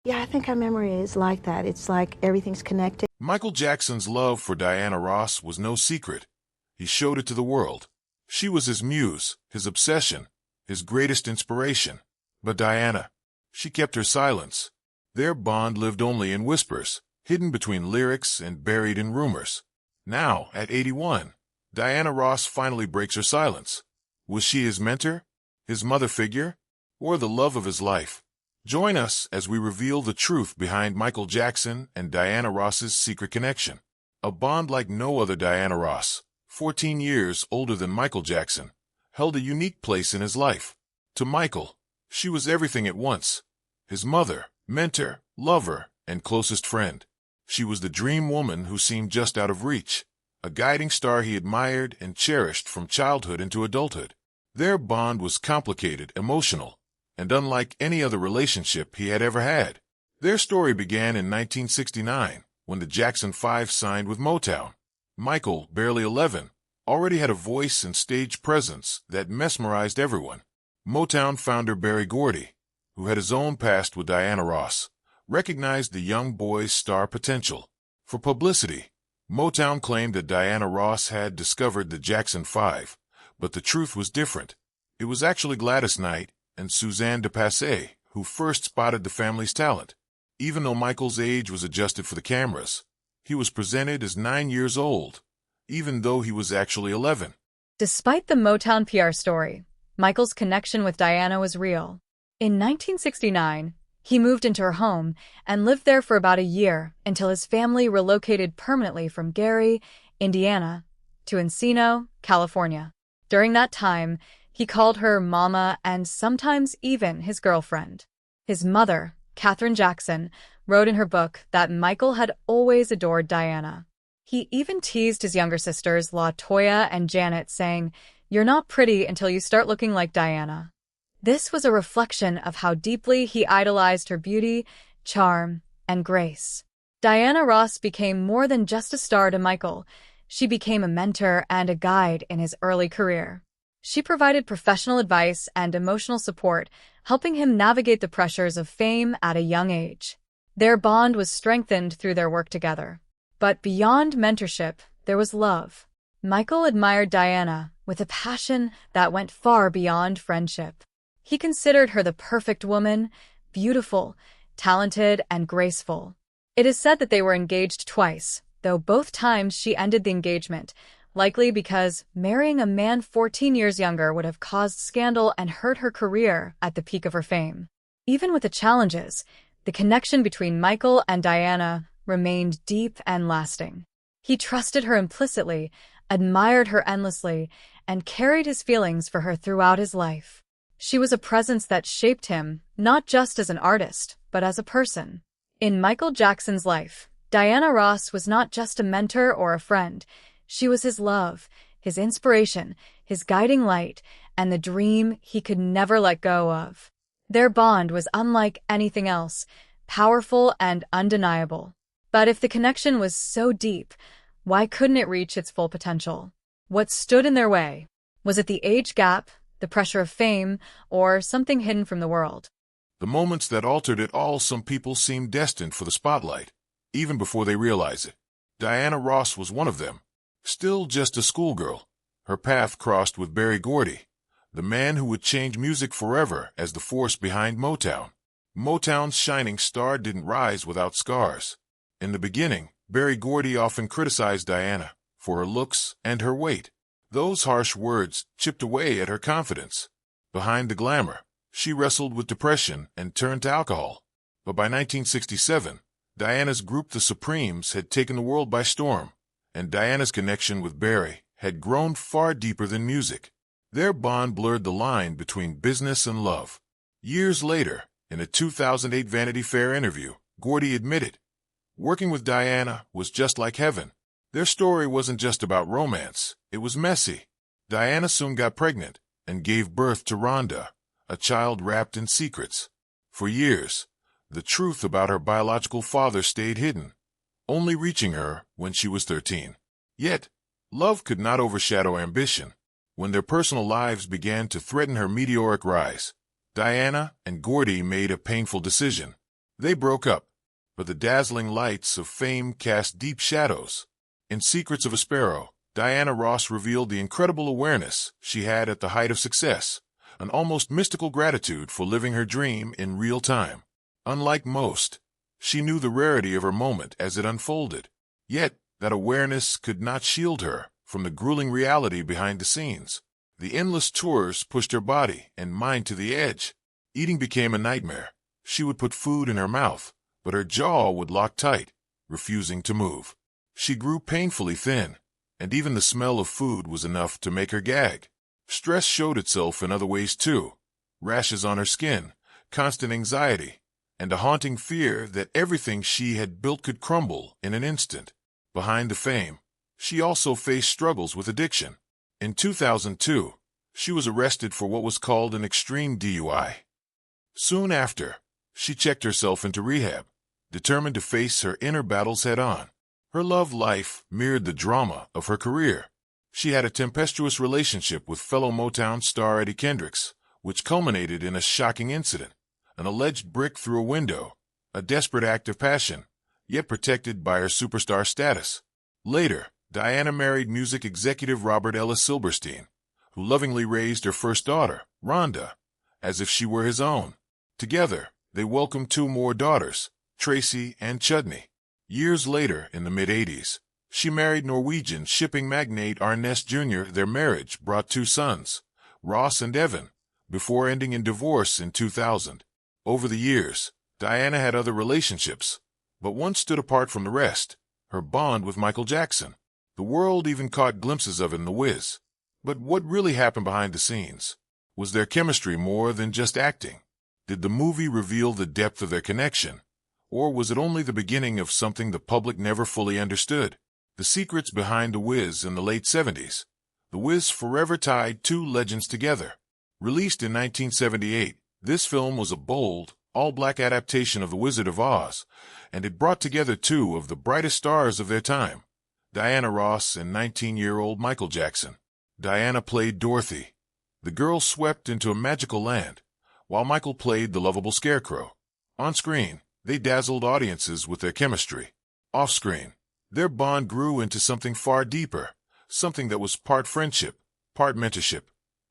Yeah, I think our memory is like that. It's like everything's connected. Michael Jackson's love for Diana Ross was no secret. He showed it to the world. She was his muse, his obsession, his greatest inspiration. But Diana, she kept her silence. Their bond lived only in whispers, hidden between lyrics and buried in rumors. Now, at 81, Diana Ross finally breaks her silence. Was she his mentor, his mother figure, or the love of his life? Join us as we reveal the truth behind Michael Jackson and Diana Ross's secret connection. A bond like no other. Diana Ross, 14 years older than Michael Jackson, held a unique place in his life. To Michael, she was everything at once: his mother, mentor, lover, and closest friend. She was the dream woman who seemed just out of reach, a guiding star he admired and cherished from childhood into adulthood. Their bond was complicated, emotional, and unlike any other relationship he had ever had. Their story began in 1969, when the Jackson 5 signed with Motown. Michael, barely 11, already had a voice and stage presence that mesmerized everyone. Motown founder Berry Gordy, who had his own past with Diana Ross, recognized the young boy's star potential. For publicity, Motown claimed that Diana Ross had discovered the Jackson 5, but the truth was different. It was actually Gladys Knight and Suzanne de Passé who first spotted the family's talent. Even though Michael's age was adjusted for the cameras, he was presented as 9 years old, even though he was actually 11. Despite the Motown PR story, Michael's connection with Diana was real. In 1969, he moved into her home and lived there for about a year until his family relocated permanently from Gary, Indiana, to Encino, California. During that time, he called her Mama and sometimes even his girlfriend. His mother, Katherine Jackson, wrote in her book that Michael had always adored Diana. He even teased his younger sisters, LaToya and Janet, saying, "You're not pretty until you start looking like Diana." This was a reflection of how deeply he idolized her beauty, charm, and grace. Diana Ross became more than just a star to Michael. She became a mentor and a guide in his early career. She provided professional advice and emotional support, helping him navigate the pressures of fame at a young age. Their bond was strengthened through their work together. But beyond mentorship, there was love. Michael admired Diana with a passion that went far beyond friendship. He considered her the perfect woman, beautiful, talented, and graceful. It is said that they were engaged twice, though both times she ended the engagement, likely because marrying a man 14 years younger would have caused scandal and hurt her career at the peak of her fame. Even with the challenges, the connection between Michael and Diana remained deep and lasting. He trusted her implicitly, admired her endlessly, and carried his feelings for her throughout his life. She was a presence that shaped him, not just as an artist, but as a person. In Michael Jackson's life, Diana Ross was not just a mentor or a friend. She was his love, his inspiration, his guiding light, and the dream he could never let go of. Their bond was unlike anything else, powerful and undeniable. But if the connection was so deep, why couldn't it reach its full potential? What stood in their way? Was it the age gap, the pressure of fame, or something hidden from the world? The moments that altered it all. Some people seemed destined for the spotlight, even before they realized it. Diana Ross was one of them. Still just a schoolgirl, her path crossed with Berry Gordy, the man who would change music forever as the force behind Motown. Motown's shining star didn't rise without scars. In the beginning, Berry Gordy often criticized Diana for her looks and her weight. Those harsh words chipped away at her confidence. Behind the glamour, she wrestled with depression and turned to alcohol. But by 1967, Diana's group, the Supremes, had taken the world by storm, and Diana's connection with Berry had grown far deeper than music. Their bond blurred the line between business and love. Years later, in a 2008 Vanity Fair interview, Gordy admitted, "Working with Diana was just like heaven." Their story wasn't just about romance, it was messy. Diana soon got pregnant and gave birth to Rhonda, a child wrapped in secrets. For years, the truth about her biological father stayed hidden, only reaching her when she was 13. Yet, love could not overshadow ambition. When their personal lives began to threaten her meteoric rise, Diana and Gordy made a painful decision. They broke up, but the dazzling lights of fame cast deep shadows. In Secrets of a Sparrow, Diana Ross revealed the incredible awareness she had at the height of success, an almost mystical gratitude for living her dream in real time. Unlike most, she knew the rarity of her moment as it unfolded. Yet, that awareness could not shield her from the grueling reality behind the scenes. The endless tours pushed her body and mind to the edge. Eating became a nightmare. She would put food in her mouth, but her jaw would lock tight, refusing to move. She grew painfully thin, and even the smell of food was enough to make her gag. Stress showed itself in other ways too. Rashes on her skin, constant anxiety, and a haunting fear that everything she had built could crumble in an instant. Behind the fame, she also faced struggles with addiction. In 2002, she was arrested for what was called an extreme DUI. Soon after, she checked herself into rehab, determined to face her inner battles head-on. Her love life mirrored the drama of her career. She had a tempestuous relationship with fellow Motown star Eddie Kendricks, which culminated in a shocking incident, an alleged brick through a window, a desperate act of passion, yet protected by her superstar status. Later, Diana married music executive Robert Ellis Silberstein, who lovingly raised her first daughter, Rhonda, as if she were his own. Together, they welcomed 2 more daughters, Tracy and Chudney. Years later, in the mid-'80s, she married Norwegian shipping magnate Arnest Jr. Their marriage brought 2 sons, Ross and Evan, before ending in divorce in 2000. Over the years, Diana had other relationships, but one stood apart from the rest, her bond with Michael Jackson. The world even caught glimpses of it in The Wiz. But what really happened behind the scenes? Was their chemistry more than just acting? Did the movie reveal the depth of their connection? Or was it only the beginning of something the public never fully understood? The secrets behind The Wiz in the late 70s. The Wiz forever tied 2 legends together. Released in 1978, this film was a bold, all-black adaptation of The Wizard of Oz, and it brought together 2 of the brightest stars of their time, Diana Ross and 19-year-old Michael Jackson. Diana played Dorothy, the girl swept into a magical land, while Michael played the lovable Scarecrow. On screen, they dazzled audiences with their chemistry. Off-screen, their bond grew into something far deeper, something that was part friendship, part mentorship,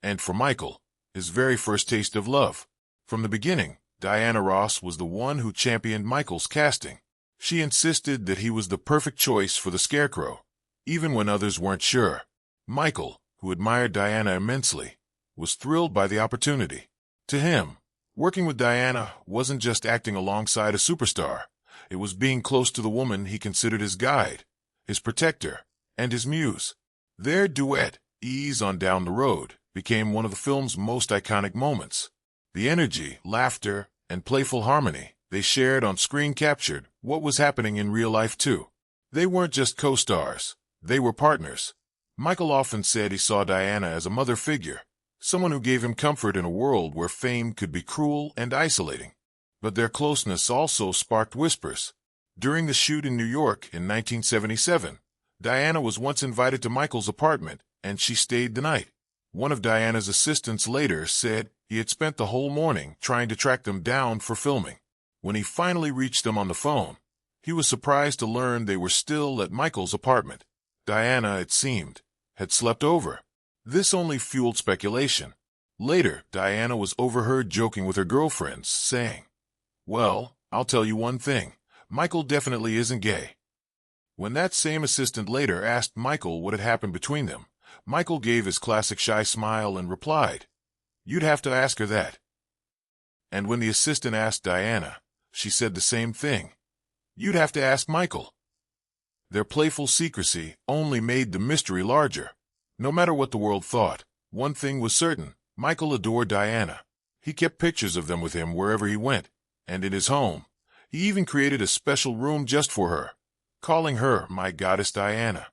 and for Michael, his very first taste of love. From the beginning, Diana Ross was the one who championed Michael's casting. She insisted that he was the perfect choice for the Scarecrow, even when others weren't sure. Michael, who admired Diana immensely, was thrilled by the opportunity. To him, working with Diana wasn't just acting alongside a superstar. It was being close to the woman he considered his guide, his protector, and his muse. Their duet, Ease on Down the Road, became one of the film's most iconic moments. The energy, laughter, and playful harmony they shared on screen captured what was happening in real life too. They weren't just co-stars, they were partners. Michael often said he saw Diana as a mother figure, someone who gave him comfort in a world where fame could be cruel and isolating. But their closeness also sparked whispers. During the shoot in New York in 1977, Diana was once invited to Michael's apartment, and she stayed the night. One of Diana's assistants later said he had spent the whole morning trying to track them down for filming. When he finally reached them on the phone, he was surprised to learn they were still at Michael's apartment. Diana, it seemed, had slept over. This only fueled speculation. Later, Diana was overheard joking with her girlfriends, saying, "Well, I'll tell you one thing, Michael definitely isn't gay." When that same assistant later asked Michael what had happened between them, Michael gave his classic shy smile and replied, "You'd have to ask her that." And when the assistant asked Diana, she said the same thing. "You'd have to ask Michael." Their playful secrecy only made the mystery larger. No matter what the world thought, one thing was certain: Michael adored Diana. He kept pictures of them with him wherever he went, and in his home. He even created a special room just for her, calling her "My Goddess Diana."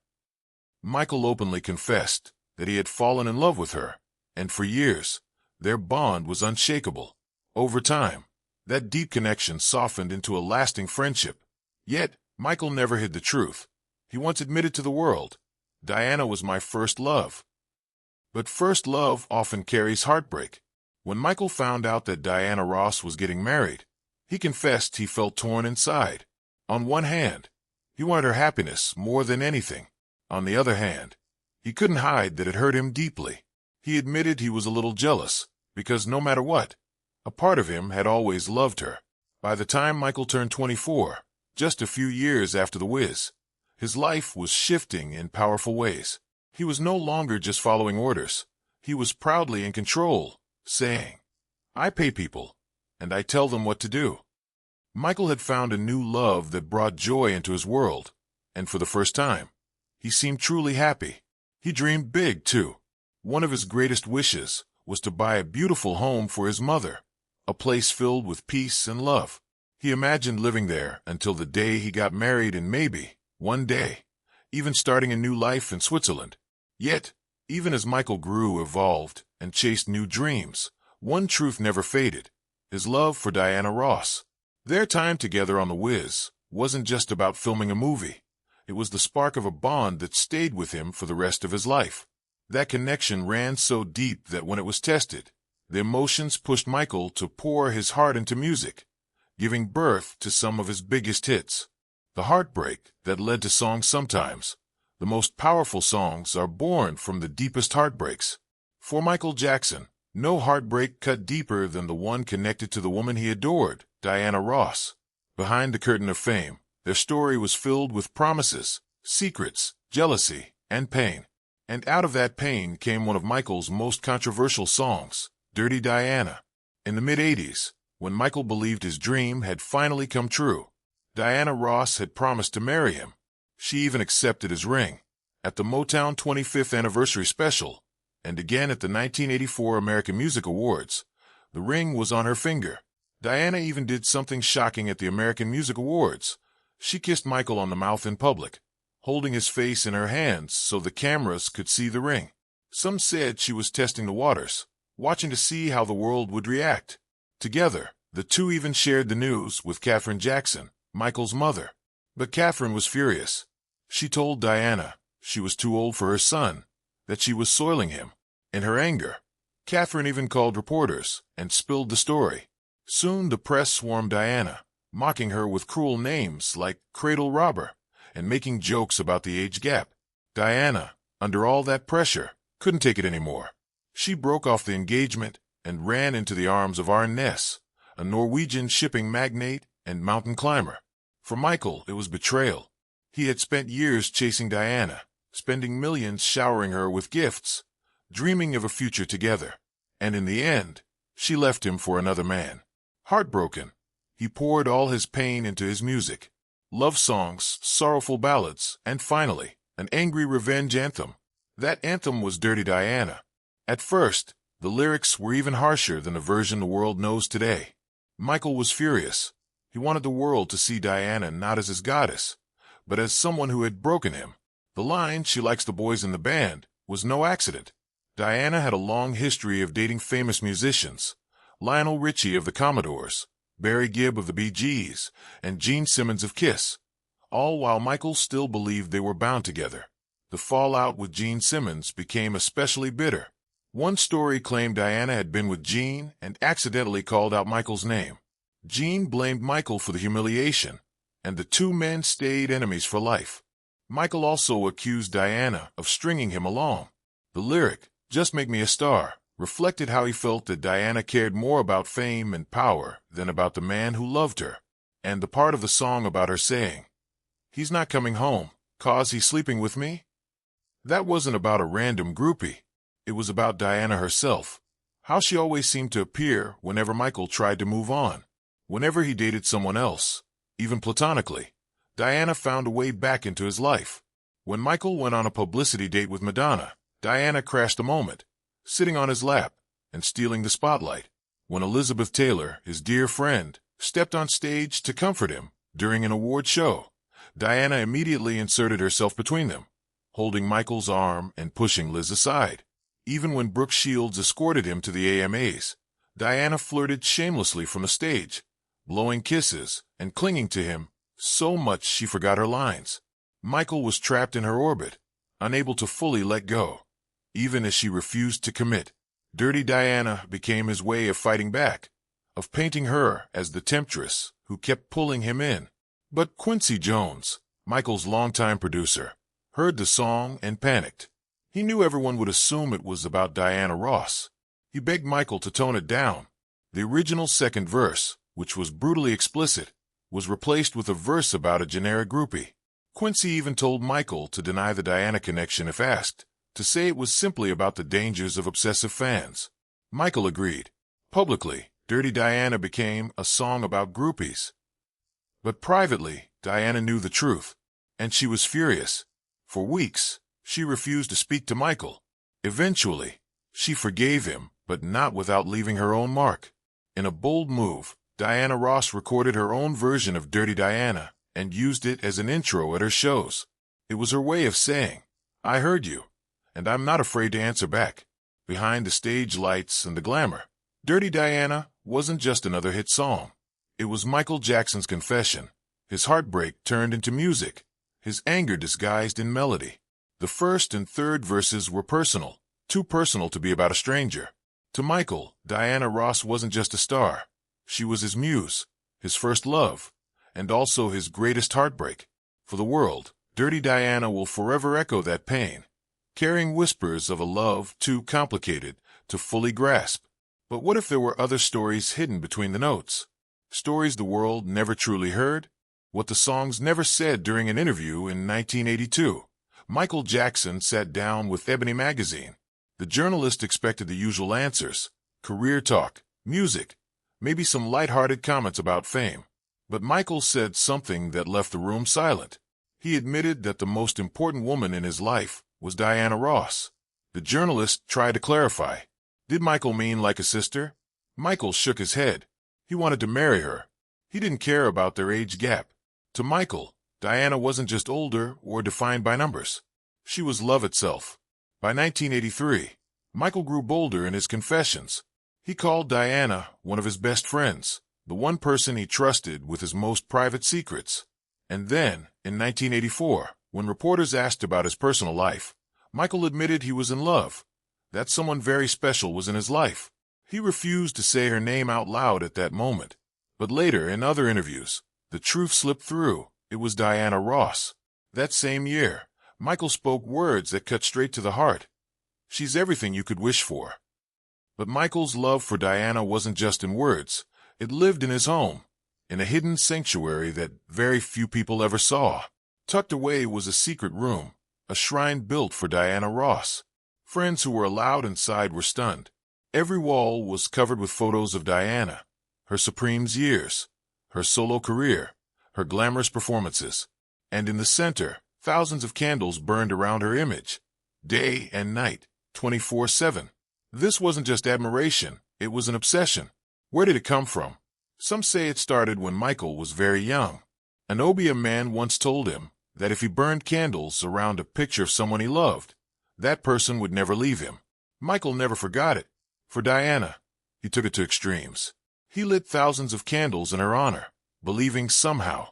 Michael openly confessed that he had fallen in love with her, and for years, their bond was unshakable. Over time, that deep connection softened into a lasting friendship. Yet, Michael never hid the truth. He once admitted to the world, "Diana was my first love." But first love often carries heartbreak. When Michael found out that Diana Ross was getting married, He confessed he felt torn inside. On one hand, he wanted her happiness more than anything. On the other hand, he couldn't hide that it hurt him deeply. He admitted he was a little jealous, because no matter what, a part of him had always loved her. By the time Michael turned 24, just a few years after The Wiz, his life was shifting in powerful ways. He was no longer just following orders. He was proudly in control, saying, "I pay people, and I tell them what to do." Michael had found a new love that brought joy into his world, and for the first time, he seemed truly happy. He dreamed big, too. One of his greatest wishes was to buy a beautiful home for his mother, a place filled with peace and love. He imagined living there until the day he got married and maybe, one day, even starting a new life in Switzerland. Yet, even as Michael grew, evolved, and chased new dreams, one truth never faded: his love for Diana Ross. Their time together on The Wiz wasn't just about filming a movie. It was the spark of a bond that stayed with him for the rest of his life. That connection ran so deep that when it was tested, the emotions pushed Michael to pour his heart into music, giving birth to some of his biggest hits. The heartbreak that led to songs sometimes. The most powerful songs are born from the deepest heartbreaks. For Michael Jackson, no heartbreak cut deeper than the one connected to the woman he adored, Diana Ross. Behind the curtain of fame, their story was filled with promises, secrets, jealousy, and pain. And out of that pain came one of Michael's most controversial songs, Dirty Diana. In the mid-'80s, when Michael believed his dream had finally come true, Diana Ross had promised to marry him. She even accepted his ring. At the Motown 25th anniversary special, and again at the 1984 American Music Awards, the ring was on her finger. Diana even did something shocking at the American Music Awards. She kissed Michael on the mouth in public, holding his face in her hands so the cameras could see the ring. Some said she was testing the waters, watching to see how the world would react. Together, the two even shared the news with Katherine Jackson, Michael's mother. But Katherine was furious. She told Diana she was too old for her son, that she was soiling him. In her anger, Katherine even called reporters and spilled the story. Soon the press swarmed Diana, mocking her with cruel names like cradle robber and making jokes about the age gap. Diana, under all that pressure, couldn't take it anymore. She broke off the engagement and ran into the arms of Arne Næss, a Norwegian shipping magnate and mountain climber. For Michael, it was betrayal. He had spent years chasing Diana, spending millions showering her with gifts, dreaming of a future together. And in the end, she left him for another man. Heartbroken, he poured all his pain into his music. Love songs, sorrowful ballads, and finally, an angry revenge anthem. That anthem was Dirty Diana. At first, the lyrics were even harsher than the version the world knows today. Michael was furious. He wanted the world to see Diana not as his goddess, but as someone who had broken him. The line, "She likes the boys in the band," was no accident. Diana had a long history of dating famous musicians: Lionel Richie of the Commodores, Barry Gibb of the Bee Gees, and Gene Simmons of Kiss, all while Michael still believed they were bound together. The fallout with Gene Simmons became especially bitter. One story claimed Diana had been with Gene and accidentally called out Michael's name. Gene blamed Michael for the humiliation, and the two men stayed enemies for life. Michael also accused Diana of stringing him along. The lyric, "Just Make Me a Star," reflected how he felt that Diana cared more about fame and power than about the man who loved her. And the part of the song about her saying, "He's not coming home, 'cause he's sleeping with me," that wasn't about a random groupie. It was about Diana herself, how she always seemed to appear whenever Michael tried to move on. Whenever he dated someone else, even platonically, Diana found a way back into his life. When Michael went on a publicity date with Madonna, Diana crashed a moment, sitting on his lap and stealing the spotlight. When Elizabeth Taylor, his dear friend, stepped on stage to comfort him during an award show, Diana immediately inserted herself between them, holding Michael's arm and pushing Liz aside. Even when Brooke Shields escorted him to the AMAs, Diana flirted shamelessly from the stage, blowing kisses and clinging to him so much she forgot her lines. Michael was trapped in her orbit, unable to fully let go, even as she refused to commit. Dirty Diana became his way of fighting back, of painting her as the temptress who kept pulling him in. But Quincy Jones, Michael's longtime producer, heard the song and panicked. He knew everyone would assume it was about Diana Ross. He begged Michael to tone it down. The original second verse, which was brutally explicit, was replaced with a verse about a generic groupie. Quincy even told Michael to deny the Diana connection if asked, to say it was simply about the dangers of obsessive fans. Michael agreed. Publicly, Dirty Diana became a song about groupies. But privately, Diana knew the truth, and she was furious. For weeks, she refused to speak to Michael. Eventually, she forgave him, but not without leaving her own mark. In a bold move, Diana Ross recorded her own version of Dirty Diana and used it as an intro at her shows. It was her way of saying, "I heard you, and I'm not afraid to answer back." Behind the stage lights and the glamour, Dirty Diana wasn't just another hit song. It was Michael Jackson's confession, his heartbreak turned into music, his anger disguised in melody. The first and third verses were personal, too personal to be about a stranger. To Michael, Diana Ross wasn't just a star. She was his muse, his first love, and also his greatest heartbreak. For the world, Dirty Diana will forever echo that pain, carrying whispers of a love too complicated to fully grasp. But what if there were other stories hidden between the notes? Stories the world never truly heard? What the songs never said during an interview in 1982. Michael Jackson sat down with Ebony magazine. The journalist expected the usual answers: career talk, music, maybe some light-hearted comments about fame. But Michael said something that left the room silent. He admitted that the most important woman in his life was Diana Ross. The journalist tried to clarify. Did Michael mean like a sister? Michael shook his head. He wanted to marry her. He didn't care about their age gap. To Michael, Diana wasn't just older or defined by numbers. She was love itself. By 1983, Michael grew bolder in his confessions. He called Diana one of his best friends, the one person he trusted with his most private secrets. And then, in 1984, when reporters asked about his personal life, Michael admitted he was in love, that someone very special was in his life. He refused to say her name out loud at that moment. But later, in other interviews, the truth slipped through. It was Diana Ross. That same year, Michael spoke words that cut straight to the heart. She's everything you could wish for. But Michael's love for Diana wasn't just in words. It lived in his home, in a hidden sanctuary that very few people ever saw. Tucked away was a secret room, a shrine built for Diana Ross. Friends who were allowed inside were stunned. Every wall was covered with photos of Diana, her Supreme's years, her solo career, her glamorous performances. And in the center, thousands of candles burned around her image, day and night, 24/7. This wasn't just admiration, it was an obsession. Where did it come from? Some say it started when Michael was very young. An Obeah man once told him that if he burned candles around a picture of someone he loved, that person would never leave him. Michael never forgot it. For Diana, he took it to extremes. He lit thousands of candles in her honor, believing somehow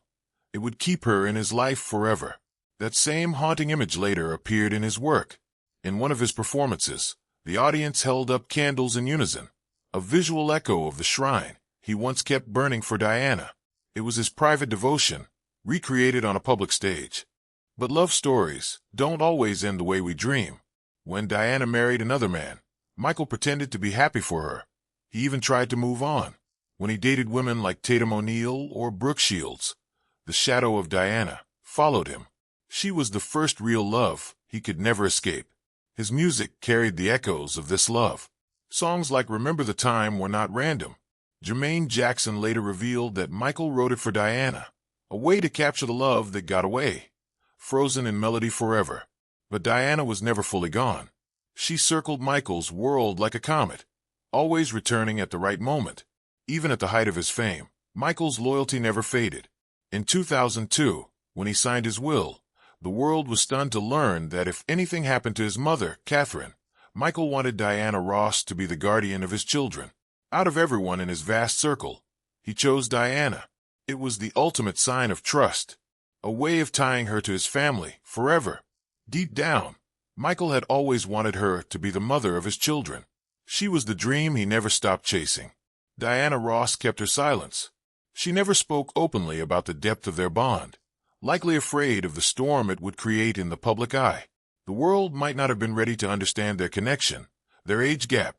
it would keep her in his life forever. That same haunting image later appeared in his work. In one of his performances, the audience held up candles in unison, a visual echo of the shrine he once kept burning for Diana. It was his private devotion, recreated on a public stage. But love stories don't always end the way we dream. When Diana married another man, Michael pretended to be happy for her. He even tried to move on. When he dated women like Tatum O'Neal or Brooke Shields, the shadow of Diana followed him. She was the first real love he could never escape. His music carried the echoes of this love. Songs like Remember the Time were not random. Jermaine Jackson later revealed that Michael wrote it for Diana, a way to capture the love that got away, frozen in melody forever. But Diana was never fully gone. She circled Michael's world like a comet, always returning at the right moment. Even at the height of his fame, Michael's loyalty never faded. In 2002, when he signed his will, the world was stunned to learn that if anything happened to his mother, Catherine, Michael wanted Diana Ross to be the guardian of his children. Out of everyone in his vast circle, he chose Diana. It was the ultimate sign of trust, a way of tying her to his family forever. Deep down, Michael had always wanted her to be the mother of his children. She was the dream he never stopped chasing. Diana Ross kept her silence. She never spoke openly about the depth of their bond, likely afraid of the storm it would create in the public eye. The world might not have been ready to understand their connection, their age gap,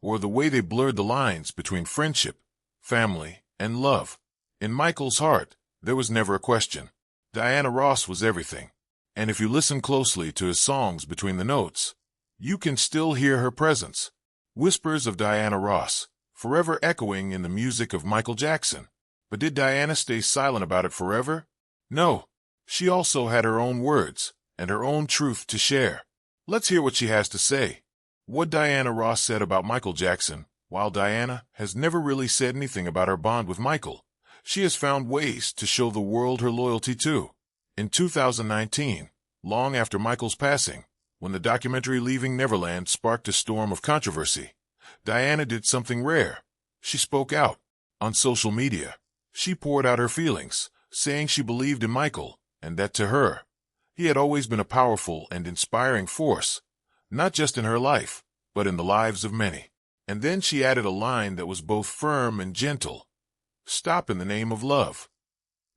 or the way they blurred the lines between friendship, family, and love. In Michael's heart, there was never a question. Diana Ross was everything. And if you listen closely to his songs between the notes, you can still hear her presence. Whispers of Diana Ross, forever echoing in the music of Michael Jackson. But did Diana stay silent about it forever? No. She also had her own words and her own truth to share. Let's hear what she has to say. What Diana Ross said about Michael Jackson. While Diana has never really said anything about her bond with Michael, she has found ways to show the world her loyalty too. In 2019, long after Michael's passing, when the documentary Leaving Neverland sparked a storm of controversy, Diana did something rare. She spoke out. On social media, she poured out her feelings, saying she believed in Michael, and that to her, he had always been a powerful and inspiring force, not just in her life, but in the lives of many. And then she added a line that was both firm and gentle. Stop in the name of love.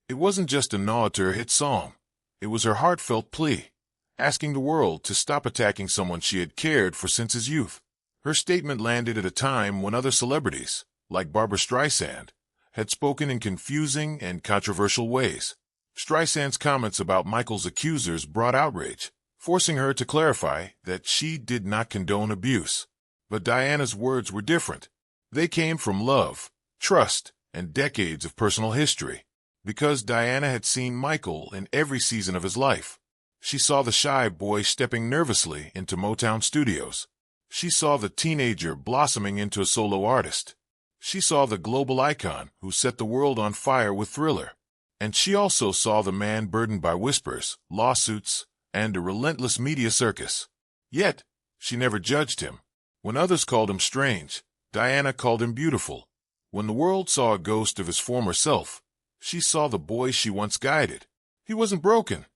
It wasn't just a nod to her hit song. It was her heartfelt plea, asking the world to stop attacking someone she had cared for since his youth. Her statement landed at a time when other celebrities, like Barbra Streisand, had spoken in confusing and controversial ways. Streisand's comments about Michael's accusers brought outrage, forcing her to clarify that she did not condone abuse. But Diana's words were different. They came from love, trust, and decades of personal history. Because Diana had seen Michael in every season of his life. She saw the shy boy stepping nervously into Motown studios. She saw the teenager blossoming into a solo artist. She saw the global icon who set the world on fire with Thriller. And she also saw the man burdened by whispers, lawsuits, and a relentless media circus. Yet, she never judged him. When others called him strange, Diana called him beautiful. When the world saw a ghost of his former self, she saw the boy she once guided. He wasn't broken,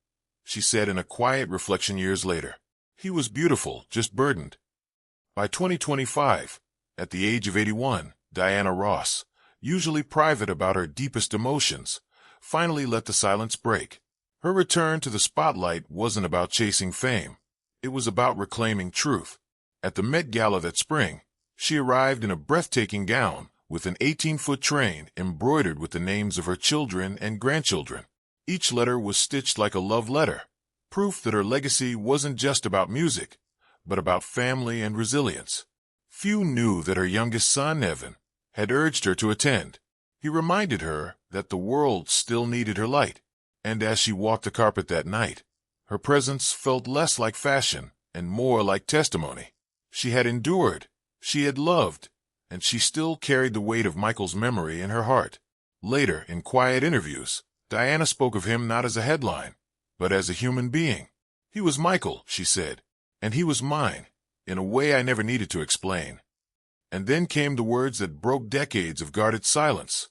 she said in a quiet reflection years later. He was beautiful, just burdened. By 2025, at the age of 81, Diana Ross, usually private about her deepest emotions, finally let the silence break. Her return to the spotlight wasn't about chasing fame. It was about reclaiming truth. At the Met Gala that spring, she arrived in a breathtaking gown with an 18-foot train embroidered with the names of her children and grandchildren. Each letter was stitched like a love letter, proof that her legacy wasn't just about music, but about family and resilience. Few knew that her youngest son, Evan, had urged her to attend. He reminded her that the world still needed her light, and as she walked the carpet that night, her presence felt less like fashion and more like testimony. She had endured, she had loved, and she still carried the weight of Michael's memory in her heart. Later, in quiet interviews, Diana spoke of him not as a headline, but as a human being. He was Michael, she said, and he was mine, in a way I never needed to explain. And then came the words that broke decades of guarded silence.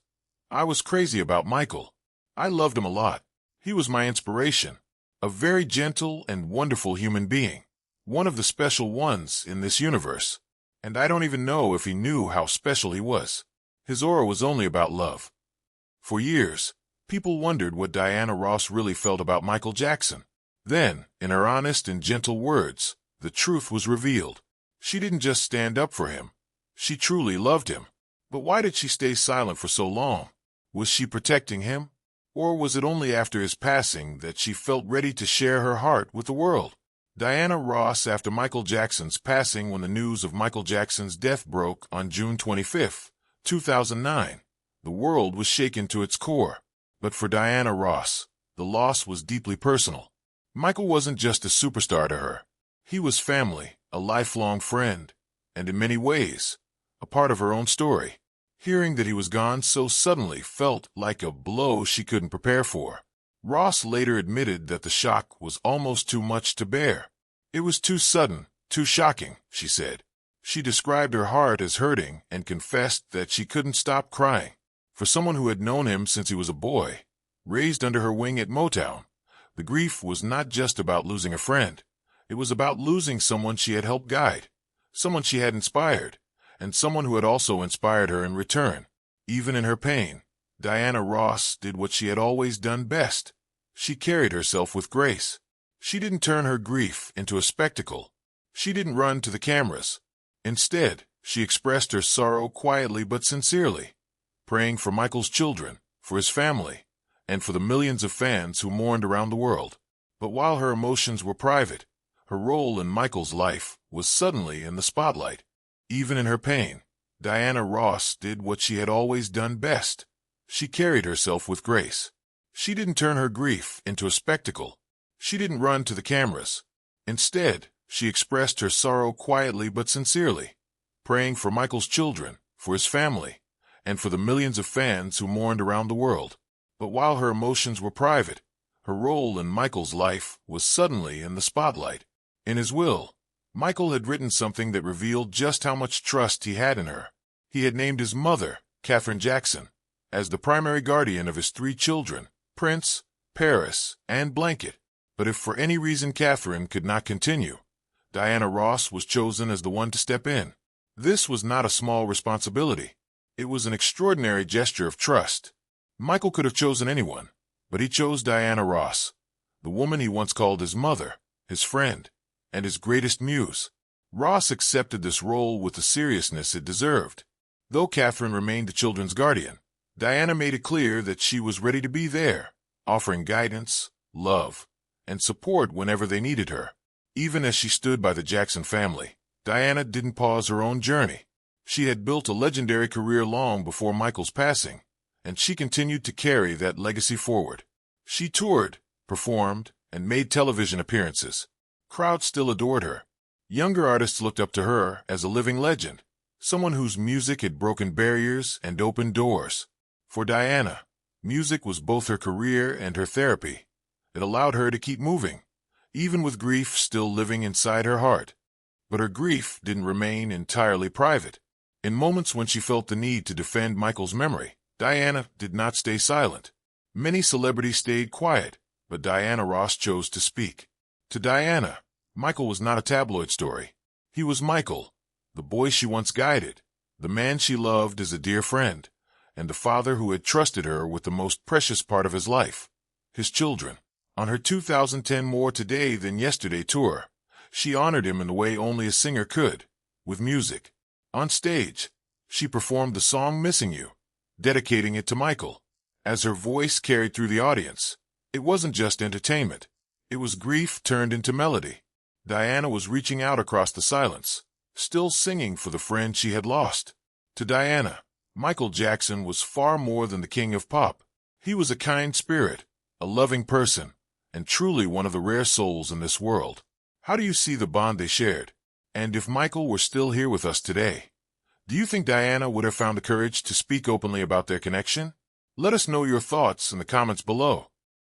I was crazy about Michael. I loved him a lot. He was my inspiration, a very gentle and wonderful human being, one of the special ones in this universe. And I don't even know if he knew how special he was. His aura was only about love. For years, people wondered what Diana Ross really felt about Michael Jackson. Then, in her honest and gentle words, the truth was revealed. She didn't just stand up for him. She truly loved him. But why did she stay silent for so long? Was she protecting him? Or was it only after his passing that she felt ready to share her heart with the world? Diana Ross, after Michael Jackson's passing, when the news of Michael Jackson's death broke on June 25, 2009, the world was shaken to its core. But for Diana Ross, the loss was deeply personal. Michael wasn't just a superstar to her. He was family, a lifelong friend, and in many ways, a part of her own story. Hearing that he was gone so suddenly felt like a blow she couldn't prepare for. Ross later admitted that the shock was almost too much to bear. It was too sudden, too shocking, she said. She described her heart as hurting and confessed that she couldn't stop crying. For someone who had known him since he was a boy, raised under her wing at Motown, the grief was not just about losing a friend. It was about losing someone she had helped guide, someone she had inspired, and someone who had also inspired her in return. Even in her pain, Diana Ross did what she had always done best. She carried herself with grace. She didn't turn her grief into a spectacle. She didn't run to the cameras. Instead, she expressed her sorrow quietly but sincerely, praying for Michael's children, for his family, and for the millions of fans who mourned around the world. But while her emotions were private, her role in Michael's life was suddenly in the spotlight. Even in her pain, Diana Ross did what she had always done best. She carried herself with grace. She didn't turn her grief into a spectacle. She didn't run to the cameras. Instead, she expressed her sorrow quietly but sincerely, praying for Michael's children, for his family, and for the millions of fans who mourned around the world. But while her emotions were private, her role in Michael's life was suddenly in the spotlight. In his will, Michael had written something that revealed just how much trust he had in her. He had named his mother, Katherine Jackson, as the primary guardian of his 3 children, Prince, Paris, and Blanket. But if for any reason Katherine could not continue, Diana Ross was chosen as the one to step in. This was not a small responsibility. It was an extraordinary gesture of trust. Michael could have chosen anyone, but he chose Diana Ross, the woman he once called his mother, his friend, and his greatest muse. Ross accepted this role with the seriousness it deserved. Though Katherine remained the children's guardian, Diana made it clear that she was ready to be there, offering guidance, love, and support whenever they needed her. Even as she stood by the Jackson family, Diana didn't pause her own journey. She had built a legendary career long before Michael's passing, and she continued to carry that legacy forward. She toured, performed, and made television appearances. Crowds still adored her. Younger artists looked up to her as a living legend, someone whose music had broken barriers and opened doors. For Diana, music was both her career and her therapy. It allowed her to keep moving, even with grief still living inside her heart. But her grief didn't remain entirely private. In moments when she felt the need to defend Michael's memory, Diana did not stay silent. Many celebrities stayed quiet, but Diana Ross chose to speak. To Diana, Michael was not a tabloid story. He was Michael, the boy she once guided, the man she loved as a dear friend, and the father who had trusted her with the most precious part of his life, his children. On her 2010 More Today Than Yesterday tour, she honored him in the way only a singer could, with music. On stage, she performed the song Missing You, dedicating it to Michael. As her voice carried through the audience, it wasn't just entertainment. It was grief turned into melody. Diana was reaching out across the silence, still singing for the friend she had lost. To Diana, Michael Jackson was far more than the king of pop. He was a kind spirit, a loving person, and truly one of the rare souls in this world. How do you see the bond they shared? And if Michael were still here with us today, do you think Diana would have found the courage to speak openly about their connection? Let us know your thoughts in the comments below.